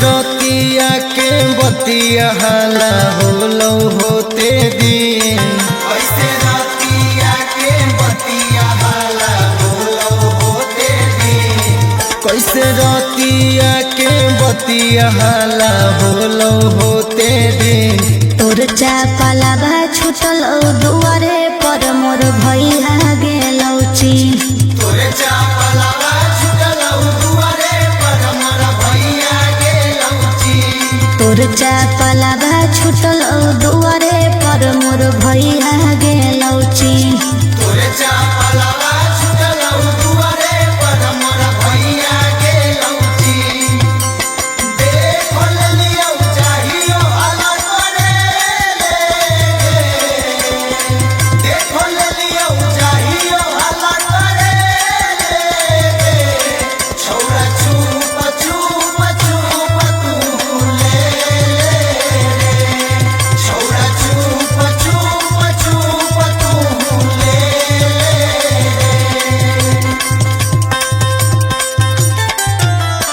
रतिया के बतिया हाला होलो होते दिन, कैसे रतिया के बतिया हाला होलो होते दिन, कैसे रतिया के बतिया हाला होलो होते दिन। तोर चापाला बा छुटल दुआरे पर मोर भैया गेलौ चीन। तोरे चापलावा छुटलौ दुआरे पर मोर भैया गेलौ चीन। तोर चापाला बा छुटल दुआरे पर मोर भैया गेलौ चीन। तोरे चापलावा छुटलौ दुआरे पर मोर भैया गेलौ चीन। देखल लियौ चाहियो अलग रे, देखल लियौ चाहियो अलग रे, छौरा चुप चुप चुप तू ले रे, छौरा चुप चुप चुप तू ले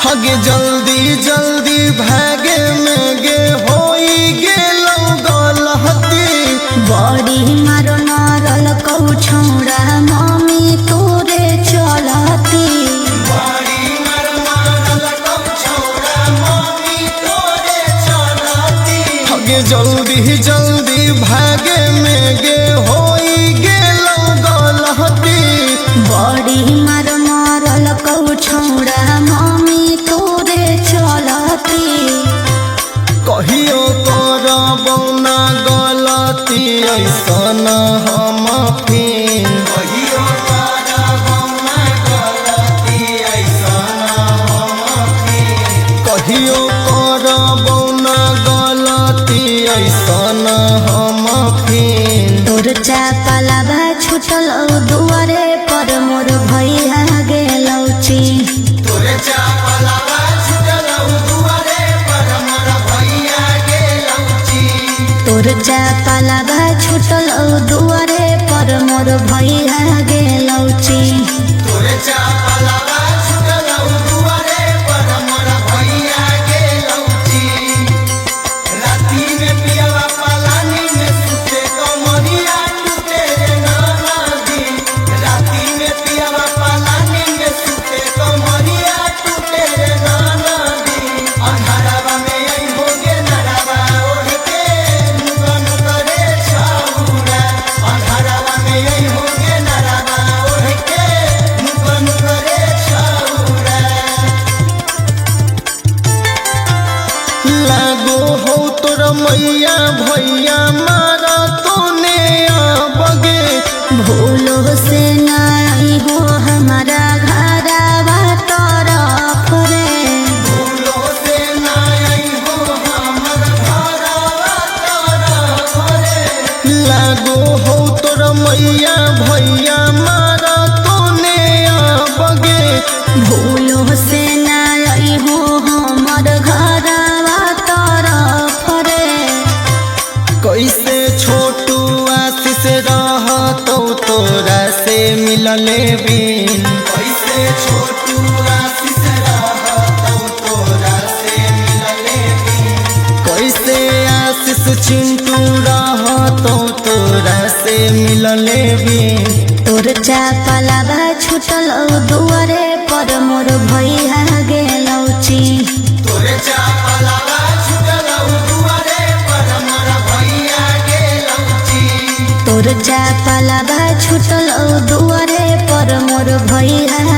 हगे जल्दी जल्दी भागे में गे होई गेलौ गलती। बड़ी मारो नरल कौ छौड़ा मम्मी तोरे चलती। बड़ी मारल कौ छौरा मम्मी तोरे चलती। हगे जल्दी जल्दी भागे में गे होई गेलौ गलती। बड़ी मारो नरल कौ छौड़ा मम्मी तोरे चलती। कहियो करबौ ना गलती ऐसन हम फिर। कहियो करबौ ना गलती ऐसन हम फिर। कहियो करबौ ना गलती ऐसन हम फिर। तोर चापाला बा छुटल दुआरे पर मोर भैया गेलौ चीन। तोरे चापलावा छुटलौ दुआरे पर मोर भैया गेलौ चीन। तोर चापाला बा छुटल दुआरे पर मोर भैया गेलौ चीन। तोरे चापलावा छुटलौ दुआरे पर मोर भैया गेलौ चीन। राती में पियवा पलानी में सुते कमरिया टूटे रे नदी। राती में पियवा पलानी में सुते कमरिया टूटे रे नदी। अंधारावा में आई होगे नरावा ओढ़ के नुगन करे छौरा। अंधारावा में आई होगे नरावा ओढ़ के नुगन करे छौरा। लागो हो तोर मैया भैया मारा तोने बगे। भूलो से नाई हो हमारा घरवा तरफ रे। भूलो से ना आई हो हमर घरवा तरफ रे। लागो हो तोर मैया भैया मारा तोने बगे। भूलो से नाई हो हमर घरवा तरफ रे। कैसे छोटू आशीष रहतौ तोरा से मिलले बिन। कैसे छोटू आशीष रहतौ तोरा से मिलले बिन। कैसे आशीष चिंटू रहतौ तोरा से मिलले बिन। तोर चापाला बा छुटल दुआरे पर मोर भैया गेलौ चीन। तोरे चापलावा छुटलौ दुआरे पर मोर भैया गेलौ चीन। तोर चापाला बा छुटल दुआरे पर मोर भैया